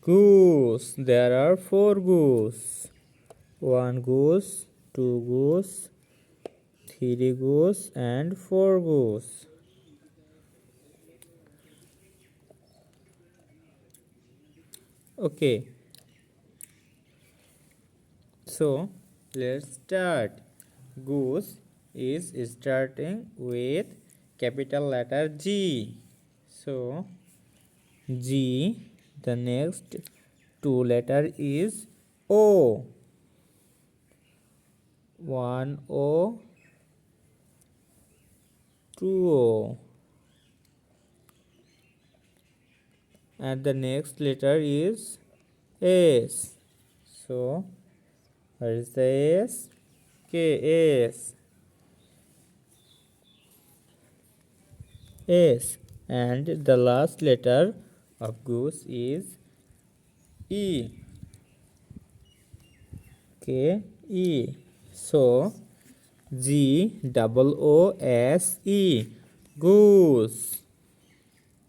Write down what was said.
Goose. There are four goose. One goose, two goose, three goose, and four goose. Okay, so let's start. Goose is starting with capital letter G. So G, the next two letter is O. One O, two O. And the next letter is S. So where is the S? K, S. S. And the last letter of goose is E. K, E. So G double O S E, goose.